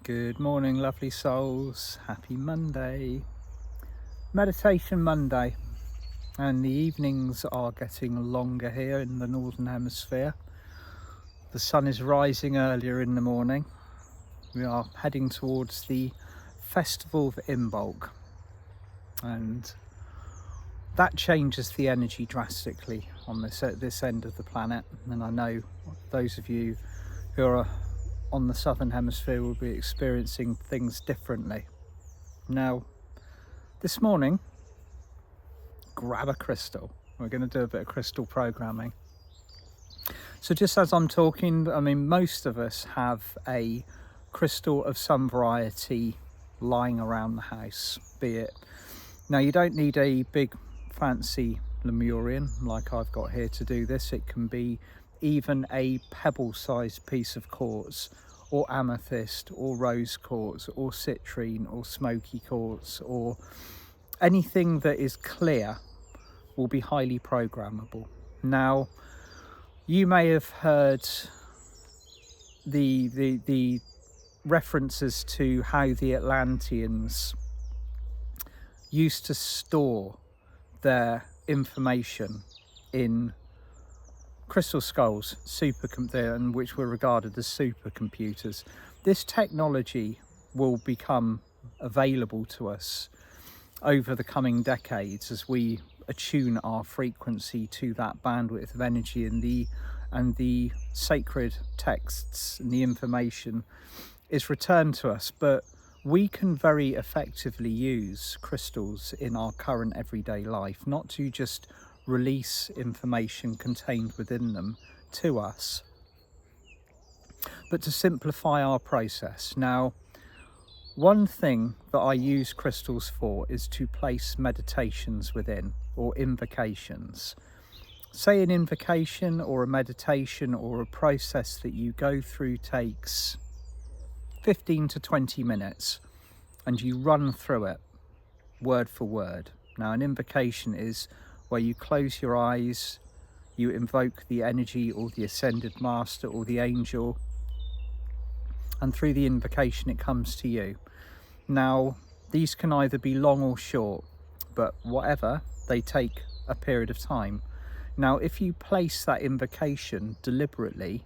Good morning, lovely souls. Happy Monday. Meditation Monday. And the evenings are getting longer here in the Northern Hemisphere. The sun is rising earlier in the morning. We are heading towards the Festival of Invoke. And that changes the energy drastically on this end of the planet. And I know those of you who are on the Southern Hemisphere will be experiencing things differently. Now, this morning, grab a crystal. We're going to do a bit of crystal programming. So just as I'm talking, I mean, most of us have a crystal of some variety lying around the house, be it. Now, you don't need a big fancy Lemurian like I've got here to do this. It can be even a pebble-sized piece of quartz, or amethyst, or rose quartz, or citrine, or smoky quartz, or anything that is clear will be highly programmable. Now, you may have heard the references to how the Atlanteans used to store their information in crystal skulls, and which were regarded as supercomputers. This technology will become available to us over the coming decades as we attune our frequency to that bandwidth of energy, and the sacred texts and the information is returned to us. But we can very effectively use crystals in our current everyday life, not to just release information contained within them to us, but to simplify our process. Now, one thing that I use crystals for is to place meditations within, or invocations. Say an invocation or a meditation or a process that you go through takes 15 to 20 minutes, and you run through it word for word. Now, an invocation is where you close your eyes, you invoke the energy or the ascended master or the angel, and through the invocation it comes to you. Now, these can either be long or short, but whatever, they take a period of time. Now, if you place that invocation deliberately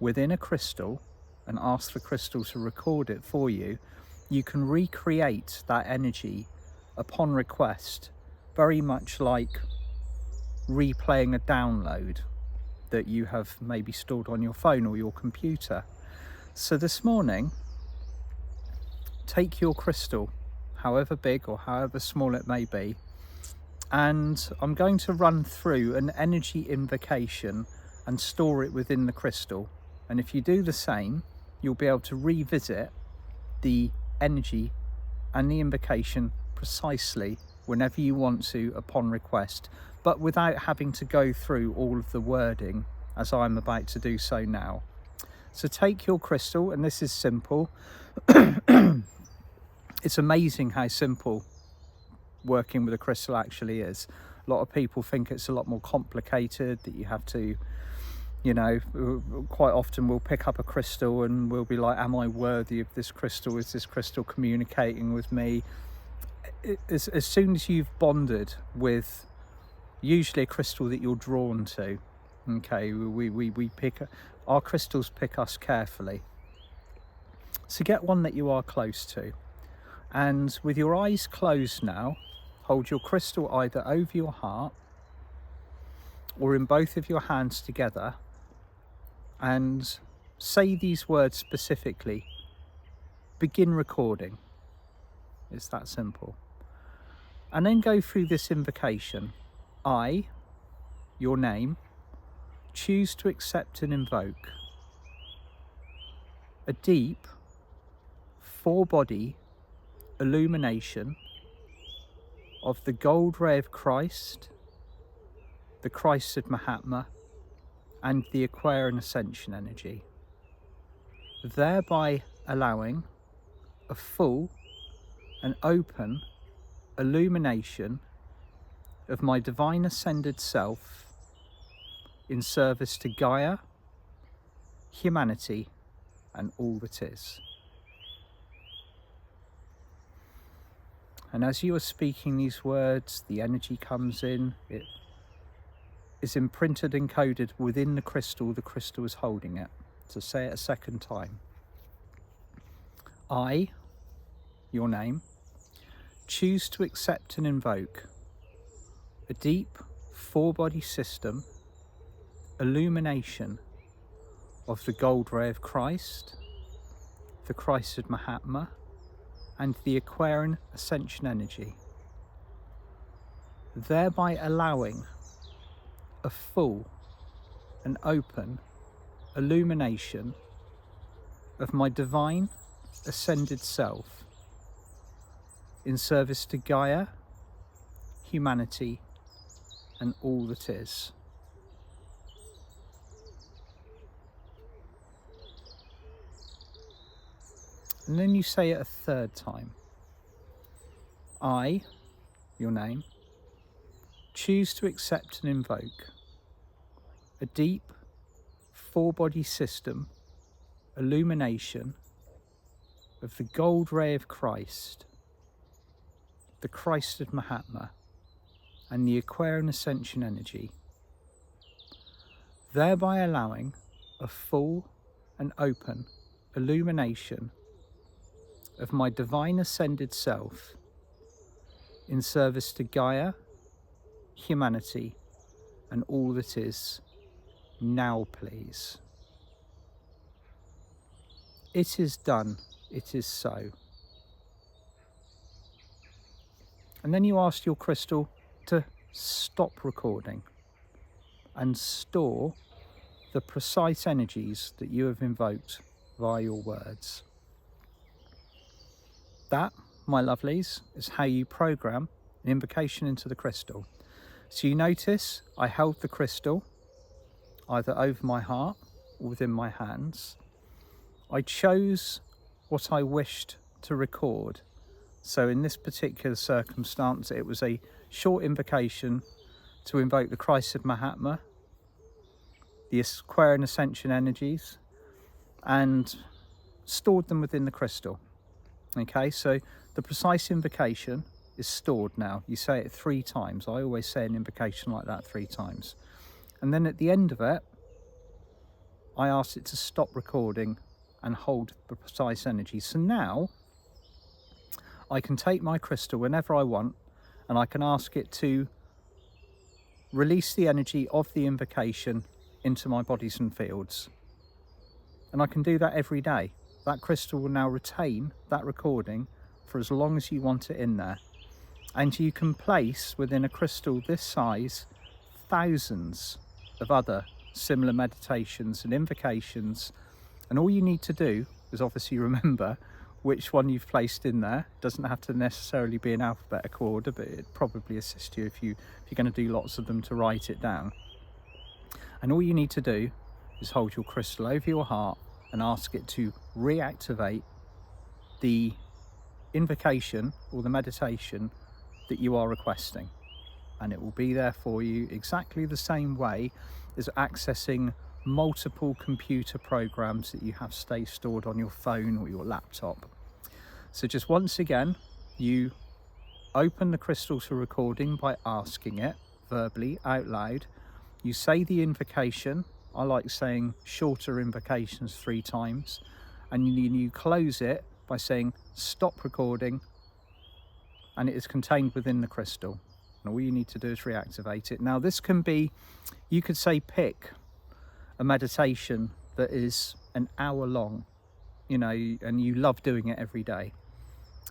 within a crystal and ask the crystal to record it for you, you can recreate that energy upon request, very much like replaying a download that you have maybe stored on your phone or your computer. So this morning, take your crystal, however big or however small it may be, and I'm going to run through an energy invocation and store it within the crystal. And if you do the same, you'll be able to revisit the energy and the invocation precisely whenever you want to upon request, but without having to go through all of the wording as I'm about to do so now. So take your crystal, and this is simple. It's amazing how simple working with a crystal actually is. A lot of people think it's a lot more complicated, that you have to, you know, quite often we'll pick up a crystal and we'll be like, am I worthy of this crystal? Is this crystal communicating with me? As soon as you've bonded with usually a crystal that you're drawn to, okay, we pick, our crystals pick us carefully. So get one that you are close to, and with your eyes closed now, hold your crystal either over your heart or in both of your hands together, and say these words specifically. Begin recording. It's that simple. And then go through this invocation. I, your name, choose to accept and invoke a deep, four-body illumination of the gold ray of Christ, the Christed Mahatma, and the Aquarian Ascension Energy, thereby allowing a full and open illumination of my divine ascended self in service to Gaia, humanity, and all that is. And as you are speaking these words, the energy comes in. It is imprinted and coded within the crystal is holding it. So say it a second time. I, your name, choose to accept and invoke a deep four-body system illumination of the gold ray of Christ, the Christed Mahatma, and the Aquarian Ascension Energy, thereby allowing a full and open illumination of my divine ascended self in service to Gaia, humanity, and all that is. And then you say it a third time. I, your name, choose to accept and invoke a deep four-body system illumination of the gold ray of Christ, the Christed Mahatma, and the Aquarian Ascension Energy, thereby allowing a full and open illumination of my divine ascended self in service to Gaia, humanity, and all that is. Now, please. It is done. It is so. And then you ask your crystal to stop recording and store the precise energies that you have invoked via your words. That, my lovelies, is how you program an invocation into the crystal. So you notice I held the crystal either over my heart or within my hands. I chose what I wished to record. So in this particular circumstance, it was a short invocation to invoke the Christed Mahatma, the Aquarian Ascension Energies, and stored them within the crystal. Okay, so the precise invocation is stored now. You say it 3 times. I always say an invocation like that 3 times. And then at the end of it, I ask it to stop recording and hold the precise energy. So now I can take my crystal whenever I want and I can ask it to release the energy of the invocation into my bodies and fields. And I can do that every day. That crystal will now retain that recording for as long as you want it in there. And you can place within a crystal this size thousands of other similar meditations and invocations. And all you need to do is obviously remember which one you've placed in there. It doesn't have to necessarily be in alphabetical order, but it probably assists you if you're going to do lots of them to write it down. And all you need to do is hold your crystal over your heart and ask it to reactivate the invocation or the meditation that you are requesting. And it will be there for you exactly the same way as accessing multiple computer programs that you have stored on your phone or your laptop. So just once again, you open the crystal to recording by asking it verbally out loud. You say the invocation. I like saying shorter invocations 3 times, and you close it by saying stop recording, and it is contained within the crystal. And all you need to do is reactivate it. Now this can be, you could say pick a meditation that is an hour long, you know, and you love doing it every day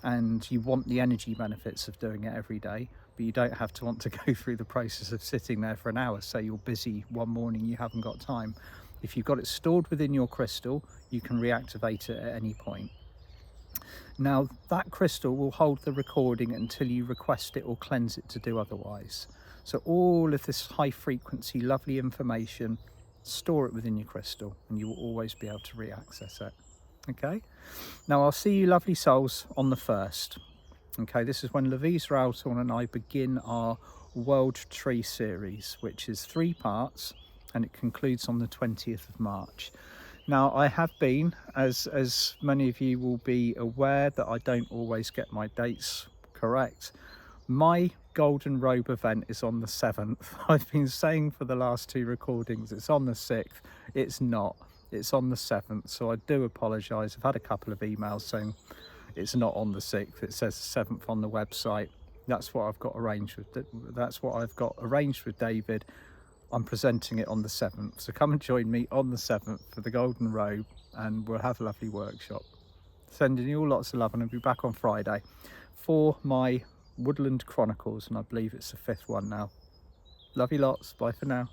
and you want the energy benefits of doing it every day, but you don't have to want to go through the process of sitting there for an hour. Say you're busy one morning, you haven't got time. If you've got it stored within your crystal, you can reactivate it at any point. Now that crystal will hold the recording until you request it or cleanse it to do otherwise. So all of this high frequency, lovely information, store it within your crystal and you will always be able to re-access it. Okay, now I'll see you lovely souls on the 1st. Okay, this is when Louise Ralton and I begin our World Tree series, which is 3 parts, and it concludes on the 20th of March. Now I have been, as many of you will be aware, that I don't always get my dates Correct. My Golden Robe event is on the 7th. I've been saying for the last 2 recordings it's on the 6th. It's not. It's on the 7th. So I do apologise. I've had a couple of emails saying it's not on the 6th. It says the 7th on the website. That's what I've got arranged with. That's what I've got arranged with David. I'm presenting it on the 7th. So come and join me on the 7th for the Golden Robe, and we'll have a lovely workshop. Sending you all lots of love, and I'll be back on Friday for my Woodland Chronicles, and I believe it's the 5th one now. Love you lots. Bye for now.